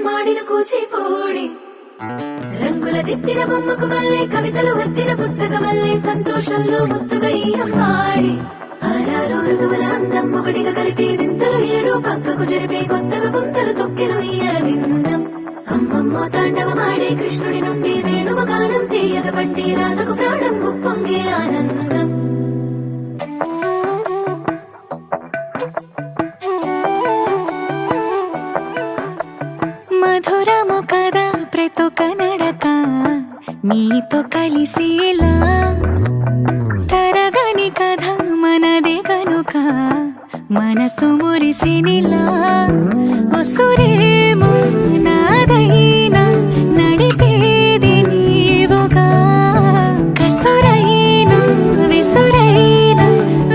మాడిన కూచిపూడి రంగుల దిద్దిన బొమ్మకు మళ్ళీ కవితలు వద్దిన పుస్తకమల్లే సంతోషంలో ముత్తుగా ఈ అమ్మాడి ఆరారు ఋతువుల అందం ఒకటిగా కలిపి వింతలు ఏడు పక్కకు జరిపే కొత్తగా పుంతలు తొక్కెను ఈ అరవిందం అమ్మమ్మో తాండవమాడే కృష్ణుడి నుండి వేణువ గానం తీయగ పండి రాధకు ప్రాణం ఉప్పొంగే ఆనందం మధురము కదా ప్రతొక నడక నీతో కలిసేలా తరగని కథ మనదే కనుక మనసు మురిసినిలా ఉసురేమో నాదైనా నడిపేది నీవుగా కసురైనా విసురైనా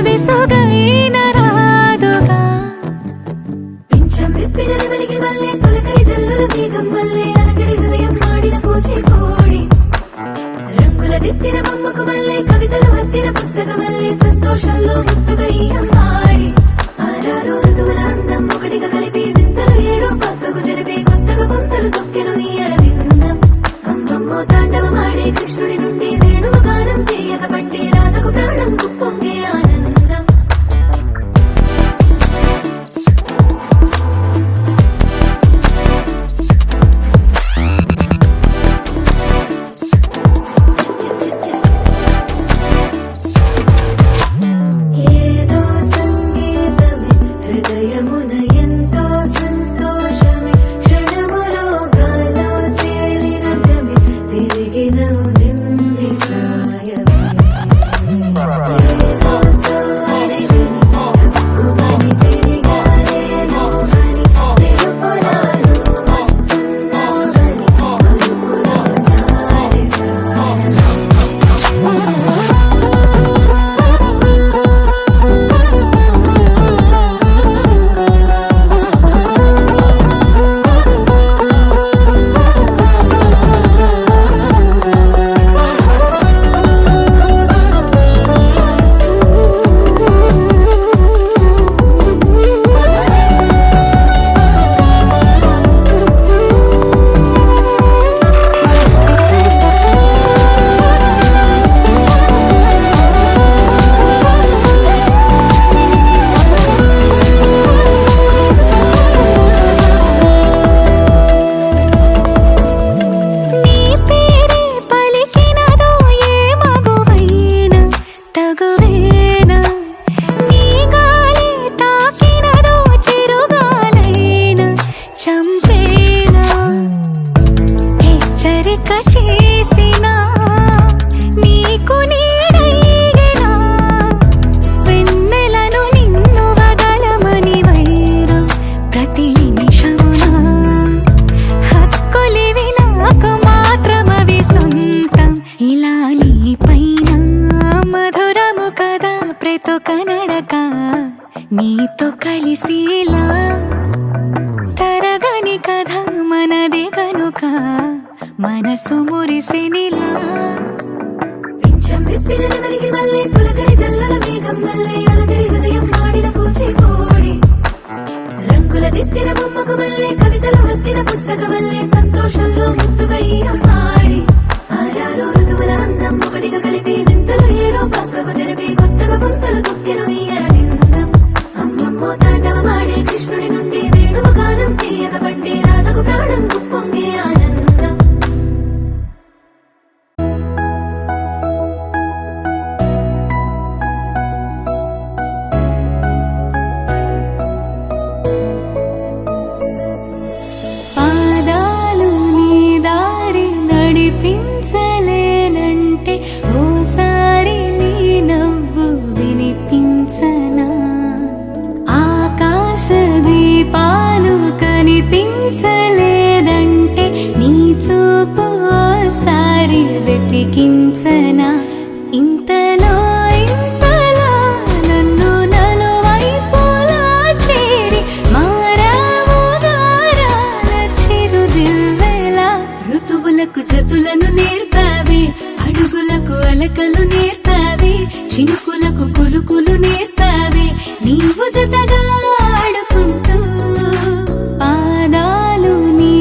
విసుగైన రాదుగా పింఛం విప్పిన వెలిగి మళ్ళీ తొలకరి జల్లుల మేఘం మళ్ళీ అలజడి హృదయం మాడిన కూచిపూడి రంగుల దిద్దిన బొమ్మకు మళ్ళీ కవితలు వద్దిన పుస్తకమల్లే సంతోషంలో ముత్తుగా ఈ అమ్మాడి ఆరారు ఋతువుల అందం ఒకటిగా కలిపి వింతలు ఏడు పక్కకు జరిపే కొత్తగా పుంతలు తొక్కెను ఈ అరవిందం అమ్మమ్మో తాండవమాడే కృష్ణుడి నుండి వేణువ గానం తీయగ పండి రాధకు ప్రాణం ఉప్పొంగే ఆనందం ఏదో సంగీతమే హృదయమున ఎంతో సంతోషమే క్షణములో గాలో తేలిన భ్రమే తిరిగిన నింది ప్రాయమే ఏదో సోయని హక్కుమని తిరిగాలేను అని తెలుపులాను వస్తున్నావు అని మరుపులో జారి ప్రాయమే నీ పేరే పలికినదో ఏ మగువైనా తగువేనా నీ గాలి తాకినదో చిరుగాలైనా చంపేనా హెచ్చరిక చేసినా నీకు నీడైనా వెన్నెలను నిన్ను వదలమని వైరా ప్రతి నిమిషమునా హక్కులివి నాకు మాత్రమవి సొంతం ఇలా నీ పైన మధురము కదా ప్రతొక నడక నీతో కలిసేలా తరగని కథ మనదే కనుక మనసు మురిసినిలా పింఛం విప్పిన వెలిగి మళ్ళీ తొలకరి జల్లుల మేఘం మళ్ళీ అలజడి హృదయం మాడిన కూచిపూడి రంగుల దిద్దిన బొమ్మకు మళ్ళీ కవితలు వద్దిన పుస్తకమల్లే సంతోషంలో ముత్తుగా ఈ అమ్మాడి ఆరారు ఋతువుల అందం ఒకటిగా కలిపి వింతలు ఏడు పక్కకు జరిపి కొత్తగా పుంతలు తొక్కెను ఈ అరవిందం అమ్మమ్మో తాండవమాడే కృష్ణుడి నుండి వేణువ గానం తీయగ పండి రాధకు ప్రాణం ఉప్పొంగే ఆనందం పాదాలు నీ దారి నడిపించలేనంటే ఓసారి నీ నవ్వు వినిపించనా ఆకాశ దీపాలు కనిపించలేదంటే నీ చూపు ఓసారి వెతికించనా ఇంతలో ఇంతలా నన్ను నలువైపులా చేరి మారావు గారాల చిరుదివ్వెలా ఋతువులకు జతులను నేర్పావే అడుగులకు అలకలు నేర్పావే చినుకులకు కులుకులు నేర్పావే నీవు జతగా ఆడుకుంటూ పాదాలు నీ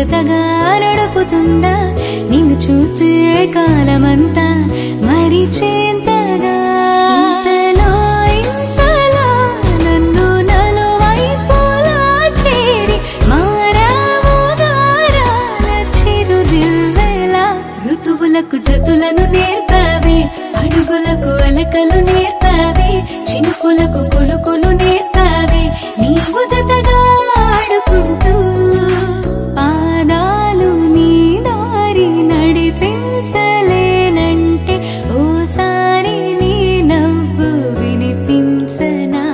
జతగా నడుపుతుందా నిన్ను చూస్తే కాలమంతా మరిచేంతగా ఇంతలో ఇంతలా నన్ను నలువైపులా చేరి మారావు దారాల చిరుదివ్వెలా ఋతువులకు జతులను నేర్పావే అడుగులకు అలకలు నేర్పావే చినుకులకు కులుకులు నేర్పావే నీవు జతగా ఆడుకుంటూ పాదాలు నీ దారి నడిపించలేనంటే ఓసారి నీ నవ్వు వినిపించనా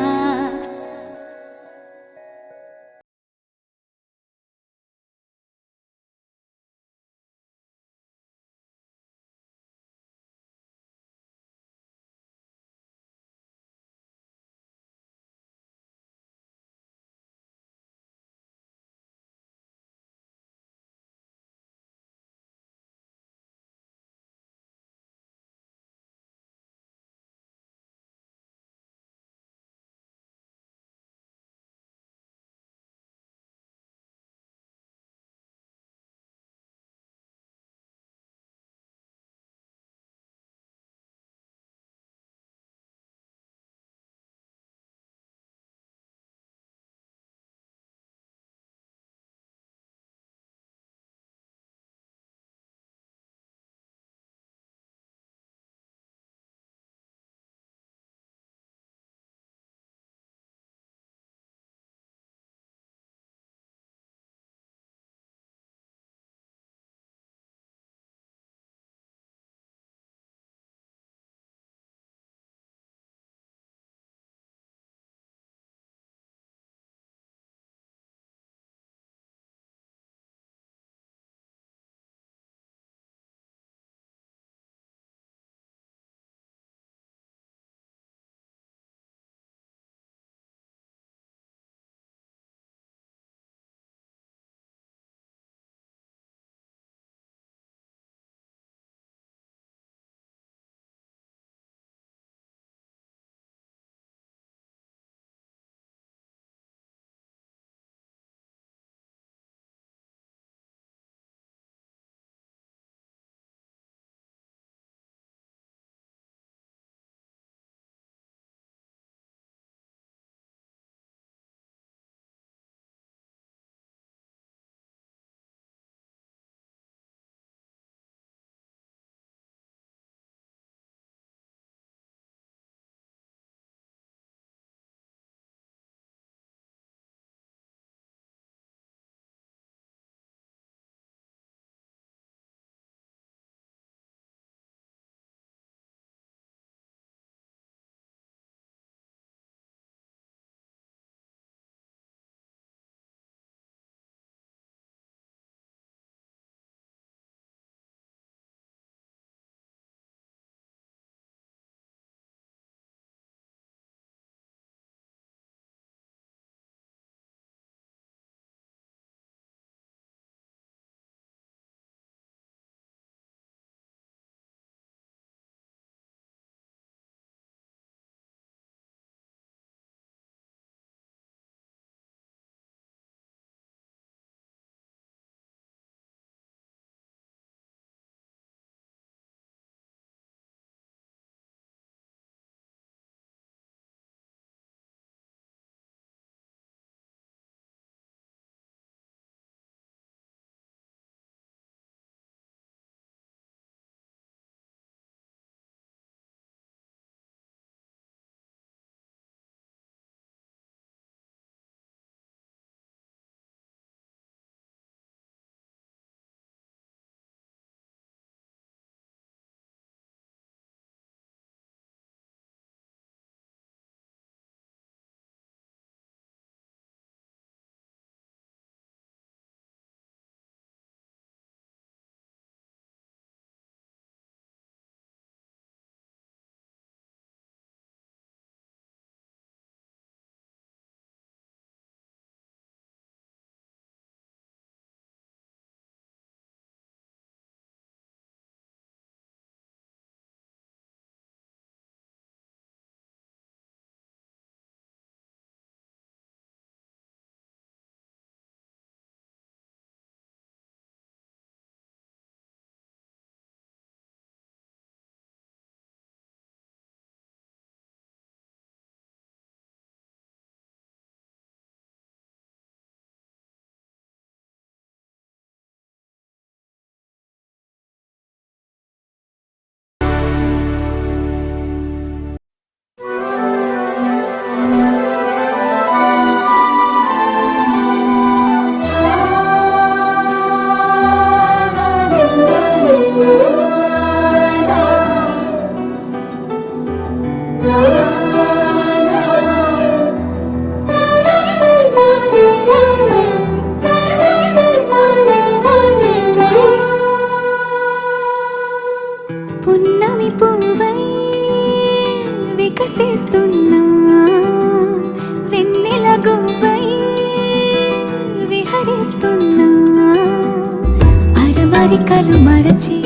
అరమరికలు మరచి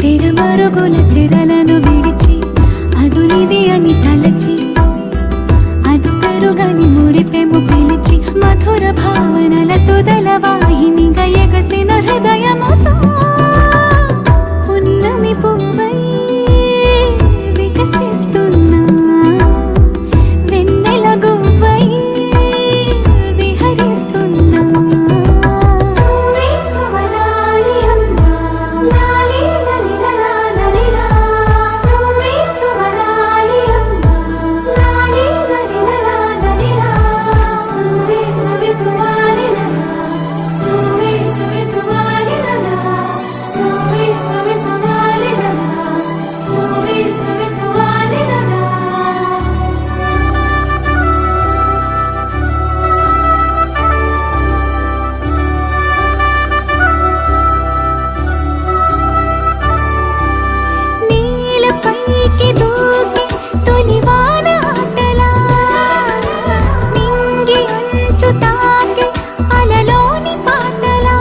తెరమరుగుల చెరలను విడిచి అదునిది అని తలచి అదు పెరుగని మురిపెము పిలిచి మధుర భావనల సుదల వాహినిగా ఎగసిన హృదయముతో పున్నమి పువ్వై వికసిస్తున్నా వెన్నెల గువ్వై విహరిస్తున్నా సువి సువనాలి అమ్మా లాలి లలిలా లలిలా సువి సువనాలి అమ్మా లాలి లలిలా లలిలా సువి సువి సువాలి లలా సువి సువి సువాలి లలా సువి సువి సువాలి లలా సువి సువి సువాలి లలా నీలపైకి దూకి తొలివాన ఆటలా నింగి అంచు తాకి అలలోని పాటలా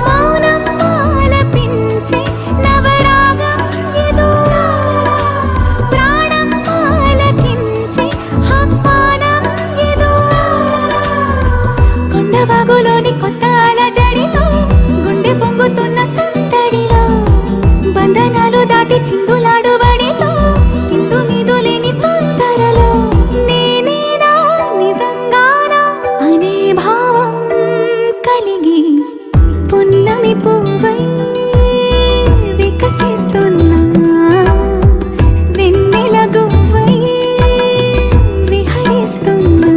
మౌనం ఆలపించే నవరాగం ఏదో ప్రాణం ఆలకించే ఆహ్వానం ఏదో కొండవాగులోని కొత్త అలజడితో గుండె పొంగుతున్న సందడిలో బంధనాలు దాటి చిందులాడు బడిలో ఇందు మీదు లేని తొందరలో నేనేనా నిజంగానా అనే భావం కలిగి పున్నమి పువ్వై వికసిస్తున్నా వెన్నెల గువ్వై విహరిస్తున్నా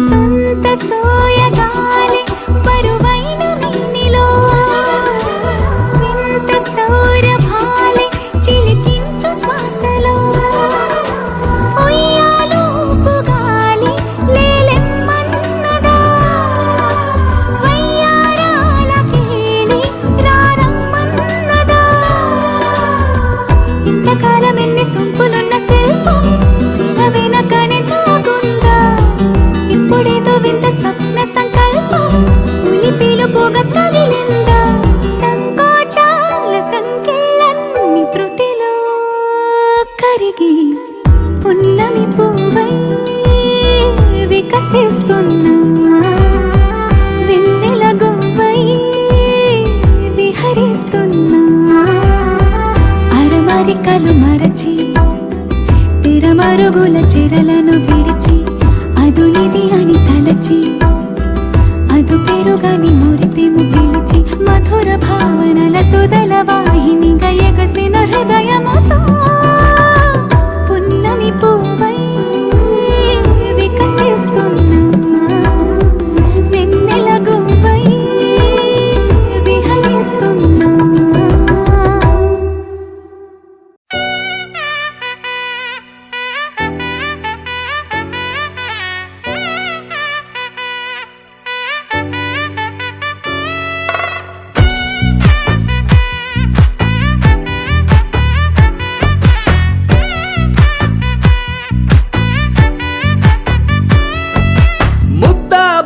సొంత సోయగాలి బరువైన మిన్నిలో వింత సౌరభాలి చిలికించు శ్వాసలో ఉయ్యాలూపు గాలి లేలెమ్మన్నదా వయ్యారాల కేళి రారమ్మన్నదా ఇంతకాలం ఎన్ని సొంపులున్న శిల్పం శిల వెనకనే దాగుందా ఇప్పుడేదో వింత స్వప్న సంకల్పం ఉలి పిలుపుగా తగిలిందా సంకోచాల సంఖ్యలన్నీ త్రుటిలో కరిగి పున్నమి పువ్వై వికసిస్తున్నా వెన్నెల గువ్వై విహరిస్తున్నా అరమరికలు మరచి తెరమరుగుల చెరలను విడిచి అదునిది అని తలచి అదు పెరుగని మురిపెము పిలిచి మధుర భావనల సుదల వాహినిగా ఎగసిన హృదయముతో పున్నమి పువ్వై వికసిస్తున్నా వెన్నెల గువ్వై విహరిస్తున్నా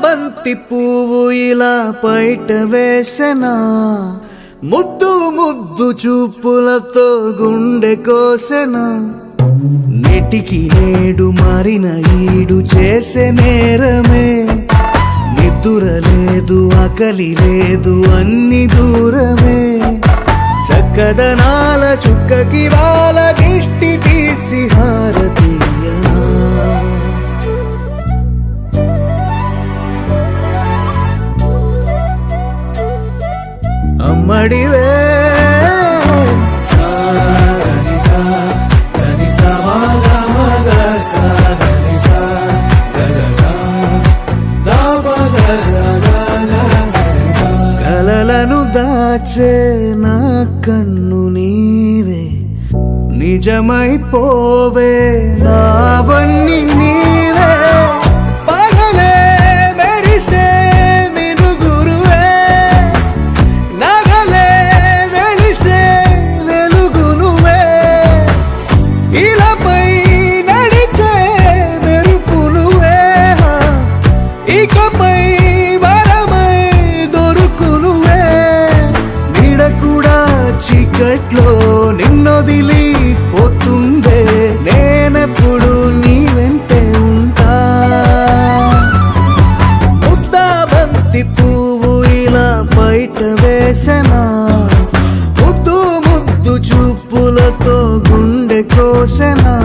బంతి పువ్వు ఇలా బయట వేసెనా ముద్దు ముద్దు చూపులతో గుండె కోసెనా నెటికి నేడు మారిన ఈడు చేసే నేరమే నిద్ర లేదు ఆకలి లేదు అన్ని దూరమే చక్కదనాల చుక్కకి వాళ్ళ దిష్టి తీసి హారతీయనా అమ్మడివే నిజమైపోవే నావన్నీ నీవే పగలే మెరిసే మినుగురువే నగలే వెలిసే వెలుగునువే ఇలాపై నడిచే మెరుపునువే ఇకపై వరమై దొరుకునువే నీడ కూడా చీకట్లో నిన్నొదిలి పోతుందే నేనెప్పుడు నీ వెంటే ఉంటా ముద్దా బంతి పువ్వు ఇలా బయట వేసెనా ముద్దు ముద్దు చూపులతో గుండె కోసెనా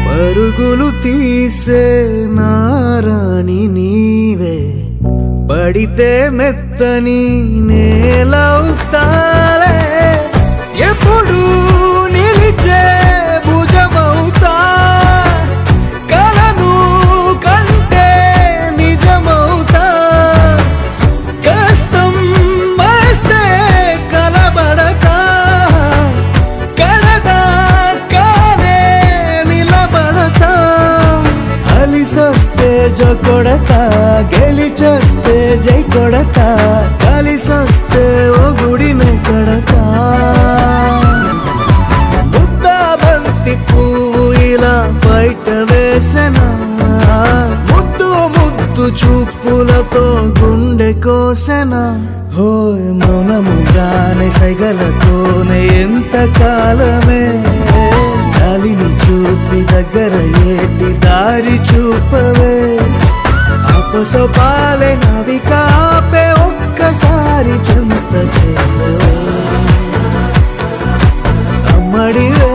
పరుగులు తీసే నారాణి నీవే పడితే మెత్తని నేలవుతాలే ఎప్పుడు నిలిచే భుజమవుతా కలను కంటే నిజమవుతా కష్టం వస్తే కలబడక కడదాకానే నిలబడతా అలిసొస్తే జో కొడతా గెలిచొస్తే జై కొడతా కలిసొస్తే ఓ గుడినే కడతా ముద్దా బంతి పువ్వు ఇలా బయట వేసెనా ముద్దు ముద్దు చూపులతో గుండె కోసెనా హోయ్ మౌనముగానే సైగలతోనే ఎంత కాలమే జాలిని చూపి దగ్గర ఏటి దారి చూపవే అపసొపాలే నవికాపే ఒక్కసారి చెంత చేరవే అమ్మడివే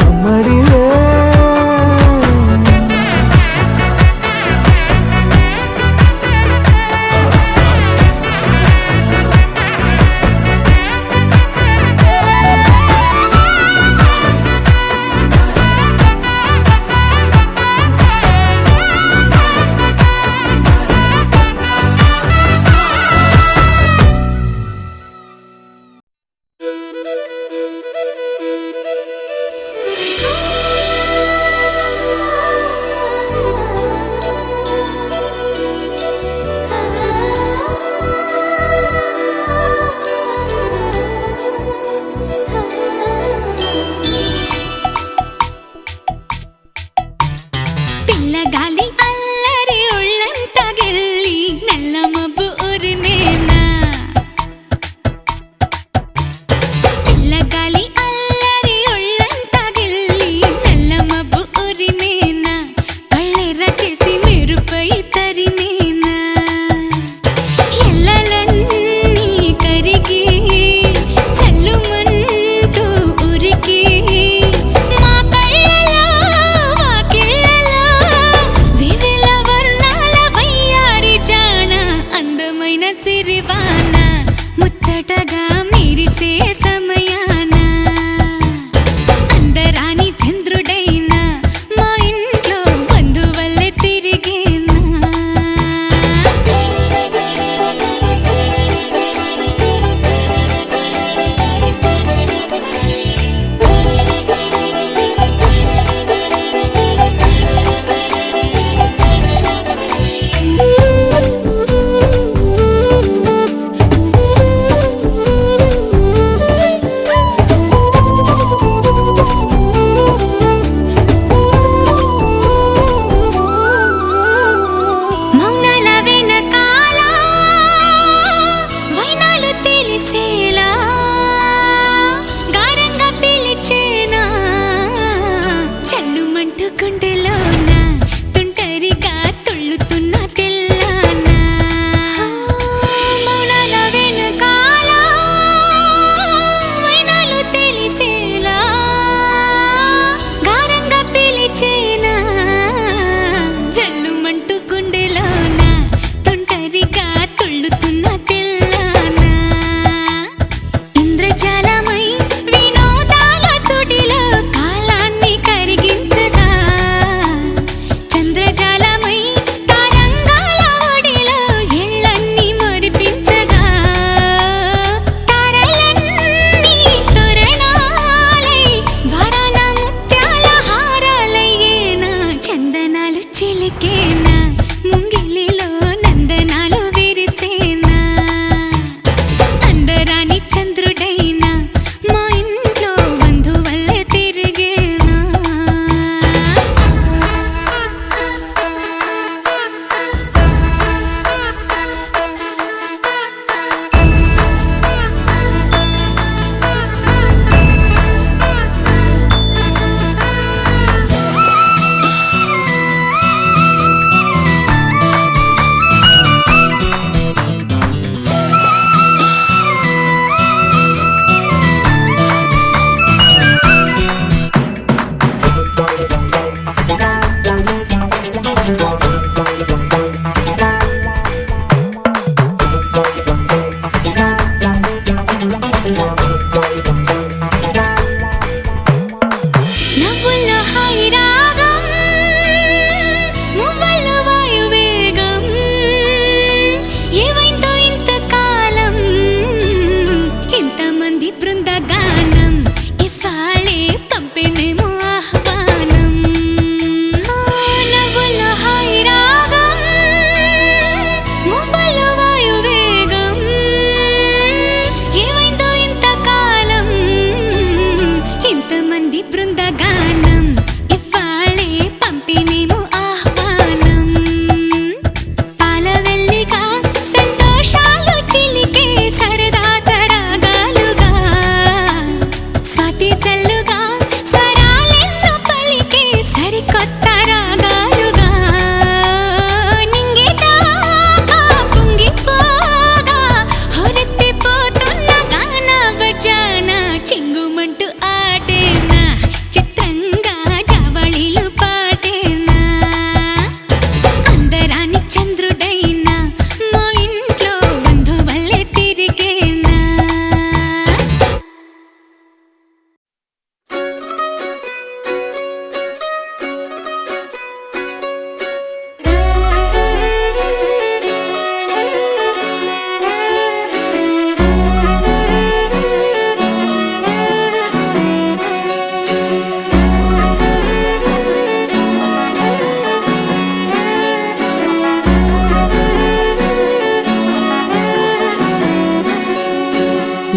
అమ్మడివే పిల్లగాలి అల్లరి ఒళ్ళంత గెల్లి నల్ల మబ్బు ఉరిమేనా పిల్లగాలి అల్లరి ఒళ్ళంత గెల్లి నల్ల మబ్బు ఉరిమేనా కళ్ళెర్ర చేసి మెరుపై తరిమేనా ఎల్లలన్నీ కరిగి చల్లుమంటూ ఉరికి మా కళ్ళలో వాకిళ్ళలో వివిధ వర్ణాల వయ్యారి జాణ అందమైన సిరివాన ముచ్చటగా మెరిసే సమయాన అందరాని చంద్రుడైనా మా ఇంట్లో బంధువల్లే తిరిగేనా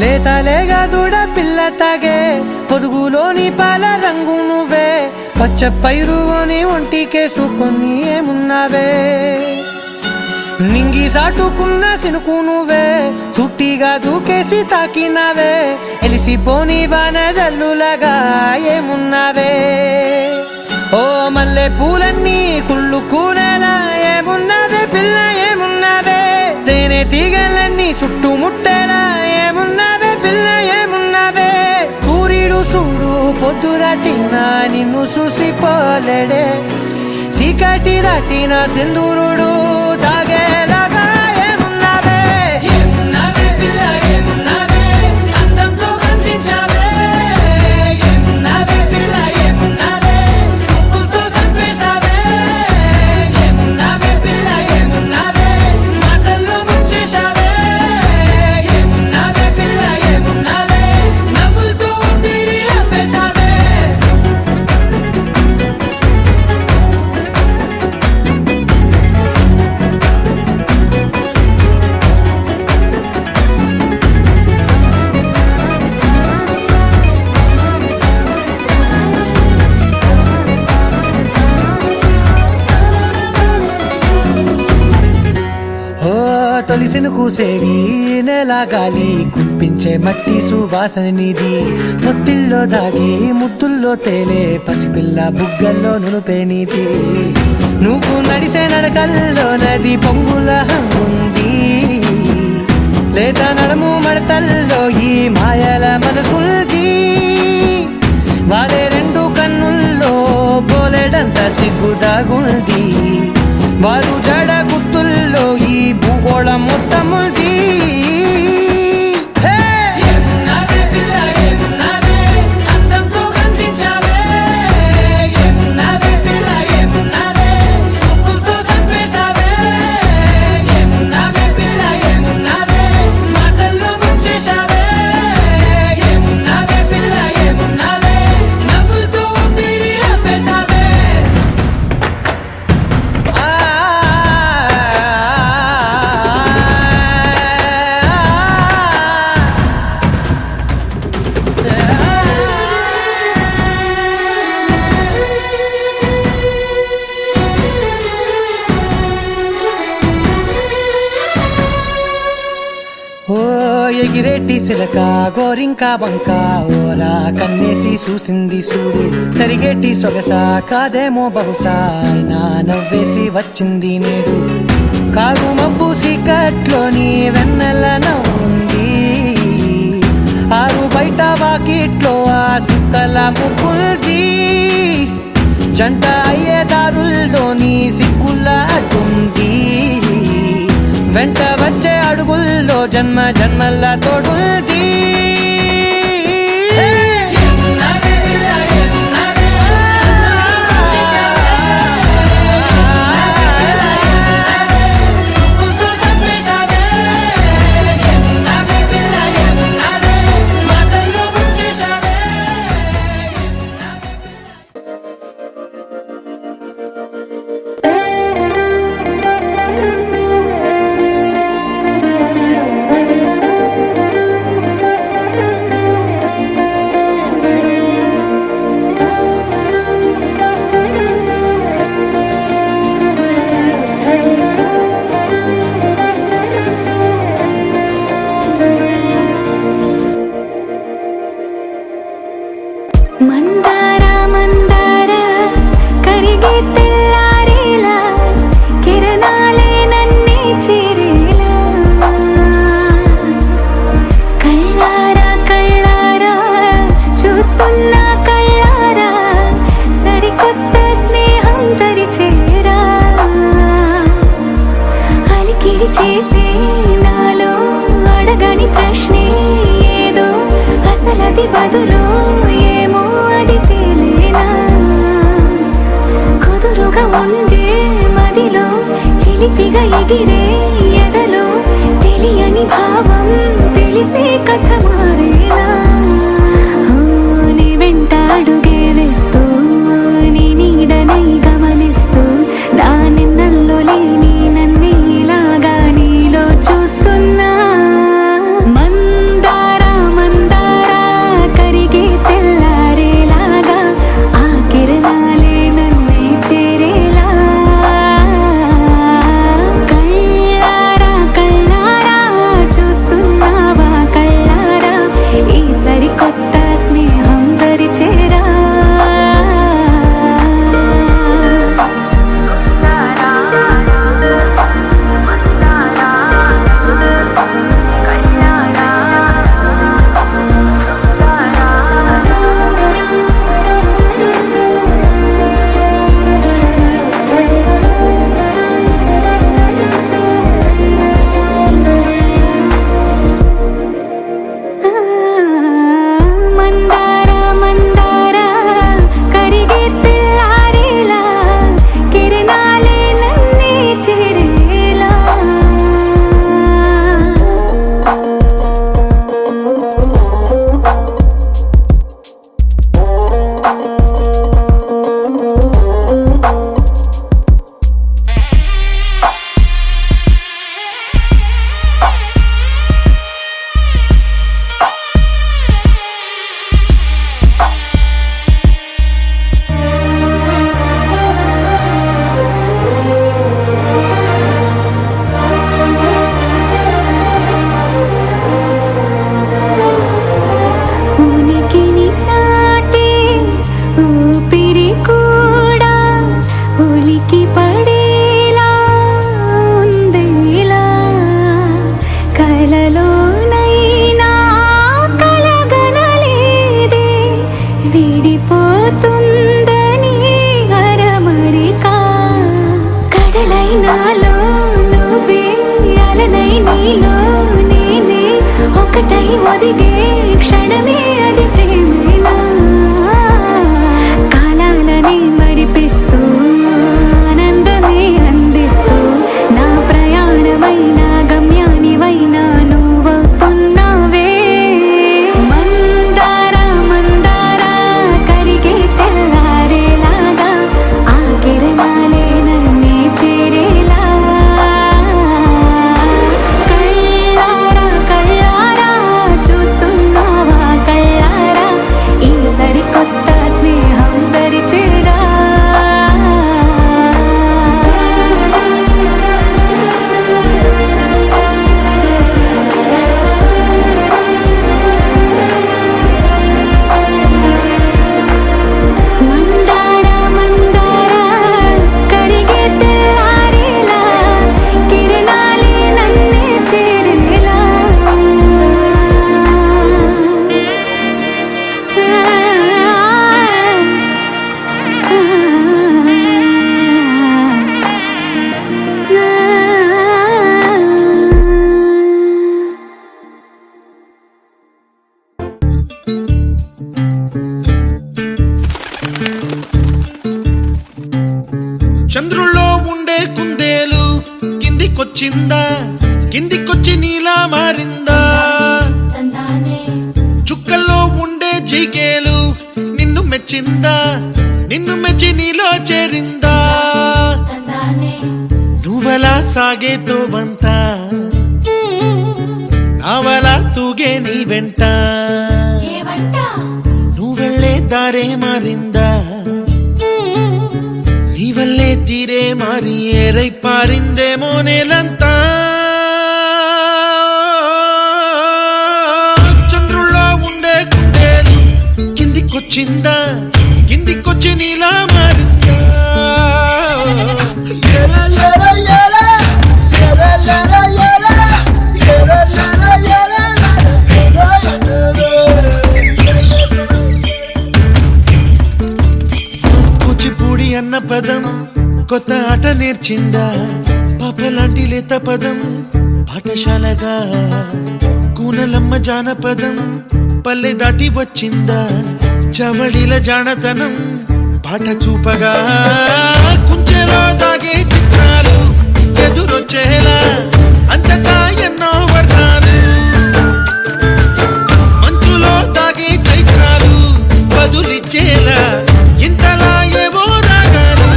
లేతలేగా దూడ పిల్ల తాగే పొదుగులోని పాల రంగు నువ్వే పచ్చ పైరుని ఒంటికేసుకొని ఏమున్నావే నింగి సాటుకున్న సినుకు నువ్వే చుట్టిగా దూకేసి తాకినావే ఎలిసిపోని వాన జల్లులగా ఏమున్నావే ఓ మల్లె పూలన్నీ కుళ్ళు కూనేలా ఏమున్నావే పిల్ల ఏమున్నావే తేనె తీగలన్నీ చుట్టుముట్టేలా ఏమున్నావే పిల్ల ఏమున్నావే సూర్యుడు చూడు పొద్దురాటినా నిన్ను చూసిపోలేడే చీకటి దాటిన సింధూరుడు తాగేలాగా ఏమున్నావే ఏమున్నావే పిల్ల ఏమున్నావే అందంతో కనిపించావే ఏమున్నావే పిల్ల ఏమున్నావే సుక్కుతో చంపేశావే ఏమున్నావే పిల్ల ఏమున్నావే మాటల్లో ముంచేశావే ఏమున్నావే పిల్ల ఏమున్నావే నవ్వులతో ఊపిరి ఆపేశావే తొలిసిన కూసేరి నెల గాలి కుప్పించే మట్టి సువాసన నిధి ముత్తిల్లో దాగి ముత్తుల్లో తేలే పసిపిల్ల బుగ్గల్లో నునుపే నీతి నువ్వు నడిసే నడకల్లో నది పొంగుల హంగుంది లేదా నడుము మడతల్లో ఈ మాయల మనసుంది వారే రెండు కన్నుల్లో బోలెడంత సిగ్గుదాగుంది వారు జడ గుత్తుల్లో ఈ భూగోళం మొత్తముంది ఏమున్నావే పిల్ల ఏమున్నావే అందంతో కనిపించావే ఏమున్నావే పిల్ల ఏమున్నావే సుక్కుతో చంపేశావే ఏమున్నావే పిల్ల ఏమున్నావే మాటల్లో ముంచేశావే ఏమున్నావే పిల్ల ఏమున్నావే నవ్వులతో ఊపిరి ఆపేశావే ఓ ఎగిరేటి సిలక గోరింక వంక ఓరా కన్నేసి చూసింది చూడు తరిగేటి సొగస కాదేమో బహుశా అయినా నవ్వేసి వచ్చింది నేడు కారు మబ్బు సీకట్లోని వెన్నెల నవ్వుంది ఆరు బయట వాకిట్లో ఆ సుక్కల ముగ్గుల్ది జంట అయ్యే దారుల్లోని సిగ్గుల అడ్డుంది వెంట వచ్చే అడుగుల్లో జన్మ జన్మల్ల తోడుంది మందార మందార కరిగే తెల్లారేలా కిరణాలే నన్నే చేరేలా కళ్ళారా కళ్ళారా చూస్తున్నా కళ్ళారా సరికొత్త స్నేహం తరిచేరా అలికిడి చేసే నాలో అడగని ప్రశ్నే ఏదో అసలది బదులు ఏమో అది తేలేనా కుదురుగా ఉండే మదిలో చిలిపిగా ఎగిరే ఎదలో తెలియని భావం తెలిసే కథ మారేనా నీ వెంట అడుగే వేస్తూ నీ నీడనై గమనిస్తూ నా నిన్నల్లో లేని నన్నే ఇలాగా నీలో చూస్తున్నా మందారా కొలనై నీలో నేనే ఒకటై ఒదిగే క్షణమే అది ప్రేమేనా కాలాలని మరిపిస్తూ ఆనందమే అందిస్తూ నా ప్రయాణమైన గమ్యానివైనా నువ్వవుతున్నావే మందార మందార కరిగే తెల్లారేలాగా ఆ కిరణాలే నన్నే చేరేలా కళ్ళారా కళ్ళారా చూస్తున్నావా కళ్ళారా ఈ సరికొత్త స్నేహం దరిచేరా మందార మందార కరిగే తెల్లారేలా కిరణాలే నన్నే చేరేలా చంద్రుల్లో ఉండే కుందేలు కిందికొచ్చిందా కిందికొచ్చి నీలా మారిందా చుక్కల్లో ఉండే జీకేలు నిన్ను మెచ్చిందా నిన్ను మెచ్చి నీలో చేరిందా నువ్వలా సాగే తోవంతా నావలా తూగే నీ వెంట నువ్వెళ్ళే దారే మారిందా నీ వల్లే తీరే మారి ఏరై పారిందేమో నేలంతా చంద్రుల్లో ఉండే కుందేలు కిందికొచ్చిందా కిందికొచ్చి నీలా మారిందా కూచిపూడి అన్న పదం కొత్త ఆట నేర్చిందా పాపలాంటి లేత పదం పాఠశాలగా కూనలమ్మ జానపదం పల్లె దాటి వచ్చిందా చవడిల జానతనం పాట చూపగా కుంచెలో దాగే చిత్రాలు ఎదురొచ్చేలా అంతటా ఎన్నో వర్ణాలు మంచులో దాగే చైత్రాలు బదులిచ్చేలా ఇంతలా ఏవో రాగాలు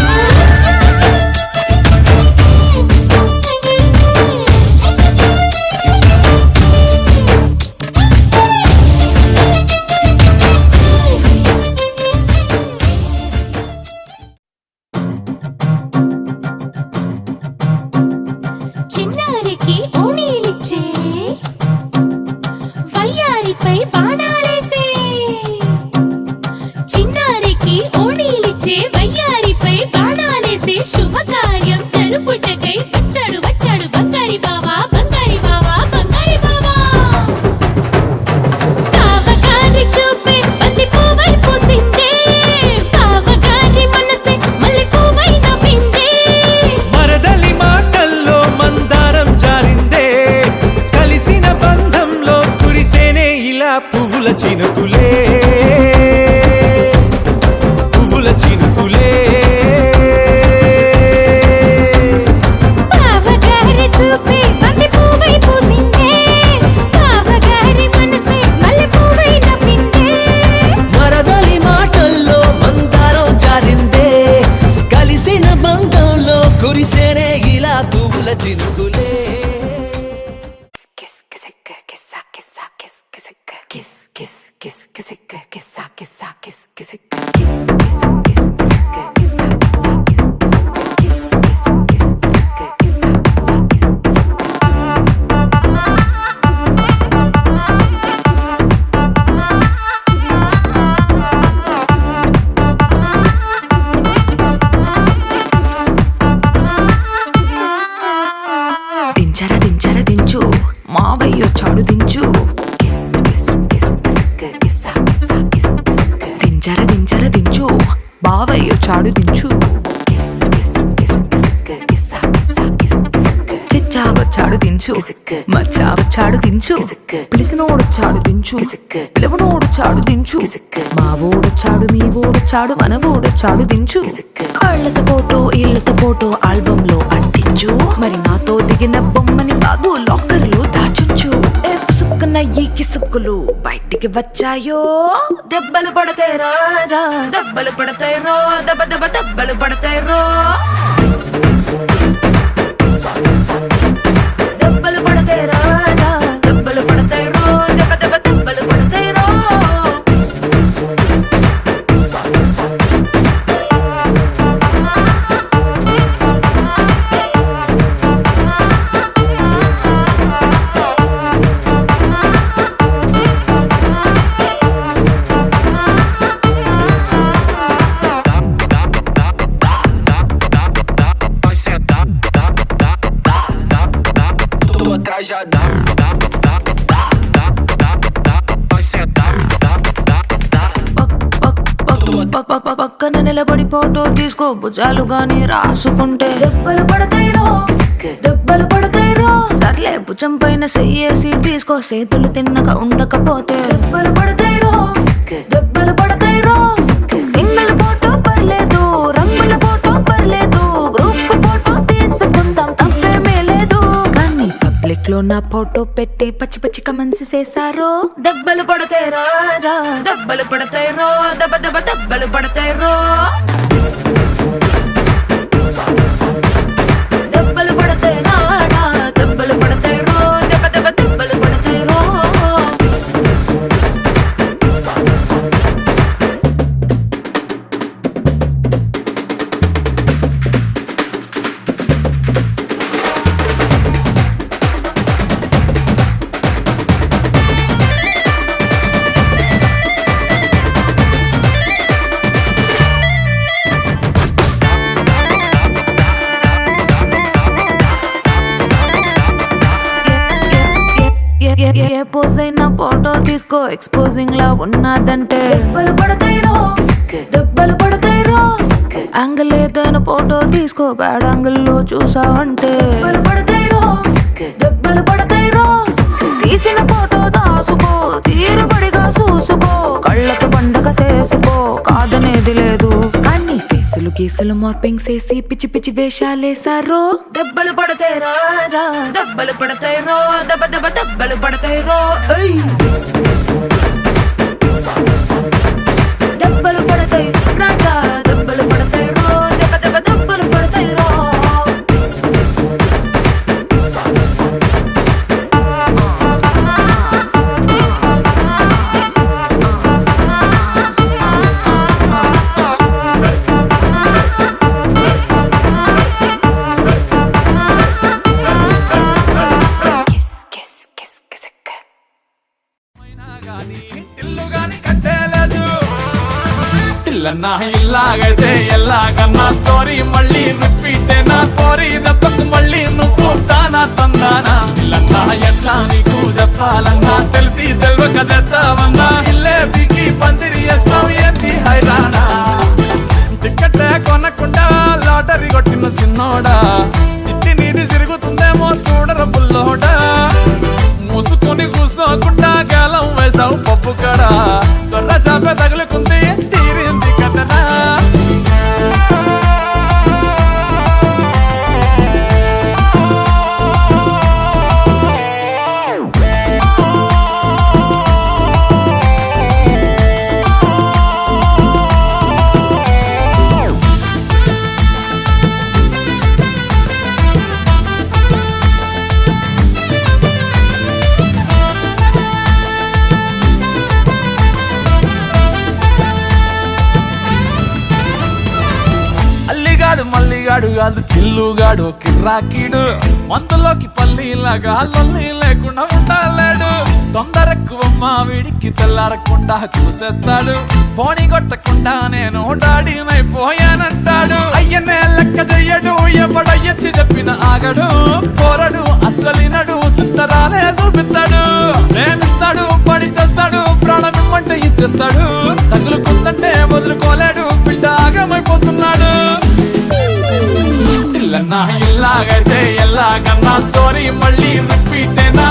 చిన్నారికి ఓణీలిచ్చే వయ్యారిపై బాణాలేసే చిన్నారికి ఓణీలిచ్చే వయ్యారిపై బాణాలేసే శుభకార్యం జరుపుటకై వచ్చాడు వచ్చాడు బంగారి బావా బంగారి బావా బంగారి బావా బావగారి చూపే బంతి పువ్వై పూసిందే బావగారి మనసే మల్లె పువ్వై నవ్విందే మరదలి మాటల్లో మందారం జారిందే కలిసిన బంధంలో కురిసేనే ఇలా పువ్వుల చినుకులే పువ్వుల చినుకులే బావగారి చూపే బంతి పువ్వై పూసిందే బావగారి మనసే మల్లె పువ్వై నవ్విందే మరదలి మాటల్లో మందారం జారిందే కలిసిన బంధంలో కురిసేనే ఇలా పువ్వుల చినుకులే దించు మచ్చాడు చాడు దించు పిలిసినోడు చాడు దించు పిలవనోడు చాడు దించు మా ఓడు చాడు మీ ఓడు చాడు మన ఓడు చాడు దించు కాళ్ళతో ఫోటో ఇళ్ళతో ఫోటో ఆల్బమ్ లో అంటించు మరి నాతో దిగిన బొమ్మని బాబు లాకర్ లో దాచుంచు ఏ పుసుక్కున్న ఈ కిసుక్కులు బయటికి వచ్చాయో దెబ్బలు పడతాయి రాజా దెబ్బలు పడతాయి రో దెబ్బ దెబ్బ దెబ్బలు పడతాయి రో దెబ్బలు పడతాయి రాజా దెబ్బలు పడతాయి రో దెబ్బ దెబ్బ దెబ్బలు పడతాయి రో పక్కన నిలబడి ఫోటో తీసుకో భుజాలు గాని రాసుకుంటే దెబ్బలు పడతాయిరో దెబ్బలు పడతాయిరో సర్లే భుజం పైన చెయ్యేసి తీసుకో చేతులు తిన్నగా ఉండకపోతే దెబ్బలు పడతాయిరో దెబ్బలు పడతాయిరో సింగిల్ ఫోటో పర్లేదు రంగుల ఫోటో పర్లేదు గ్రూప్ ఫోటో తీసుకుందాం తప్పేమీ లేదు కానీ పబ్లిక్ లో నా ఫోటో పెట్టి పచ్చి పచ్చి కమెంట్స్ చేశారో దెబ్బలు పడతాయి రాజా దెబ్బలు పడతాయి రో దెబ్బ దెబ్బ దెబ్బలు పడతాయి రో దెబ్బలు పడతాయి రాజా దెబ్బలు పడతాయి రో దెబ్బ దెబ్బ దెబ్బలు పడతాయి రో ఏ పోజ్ అయినా ఫోటో తీసుకో ఎక్స్పోజింగ్ లా ఉన్నదంటే దెబ్బలు పడతాయిరో దెబ్బలు పడతాయిరో యాంగిల్ ఏదైనా ఫోటో తీసుకో బ్యాడ్ యాంగిల్ లో చూసావంటే దెబ్బలు పడతాయిరో దెబ్బలు పడతాయిరో తీసిన ఫోటో దాసుకో తీరుబడిగా చూసుకో కళ్ళకి పండగ చేసుకో కాదనేది లేదు కానీ కేసులు కేసులు మార్పింగ్ చేసి పిచ్చి పిచ్చి వేషాలేసారో దెబ్బలు పడతాయి రాజా దెబ్బలు పడతాయి రో దెబ్బ దెబ్బ దెబ్బలు పడతాయి రో దెబ్బలు పడతాయి రాజా దెబ్బలు పడతాయి రో దెబ్బ దెబ్బ దెబ్బలు పడతాయి రో ఇల్లన్నా ఇల్లాగైతే ఎల్లాగన్నా స్టోరీ మళ్ళీ రిపీట్ నా కోరి దెబ్బకు మళ్ళీ నువ్వు తానా తందానా ఇల్లన్నా ఎట్లా నీకు చెప్పాలన్నా తెలిసి తెల్వక చేస్తావన్నా ఇల్లే బికి పందిరి వేస్తావు ఏంది హైరానా టికెట్టే కొనకుండా లాటరీ కొట్టిన సిన్నోడా సిట్టి నీది తిరుగుతుందేమో చూడర బుల్లోడా మూసుకొని కూసోకుండా గాలం వేసావు పప్పు కడా సొర్ర చాప తగులుకుంది తీరింది కథనా మల్లిగాడు కాదు కిల్లుగాడు కిర్రాకీడు మందులోకి పల్లీలాగా లొల్లి లేకుండా ఉంటాడు తొందరెక్కువమ్మ వీడికి తెల్లారకుండా కూసేస్తాడు పోనీ కొట్టకుండా నేను డాడీనైపోయానంటాడు అయ్యనే లెక్క చెయ్యడు ఎవడయ్యచ్చి చెప్పిన ఆగడు పోరడు అస్సలినడు చిత్తరాలే చూపిస్తాడు ప్రేమిస్తాడు పడి తెస్తాడు ప్రాణమిమ్మంటే ఇచ్చేస్తాడు తగులుకుందంటే వదులుకోలేడు బిడ్డ ఆగమైపోతున్నాడు పిల్లన్నా ఇల్లాగైతే ఎల్లాగన్నా స్టోరీ మళ్ళీ రిపీట్ నా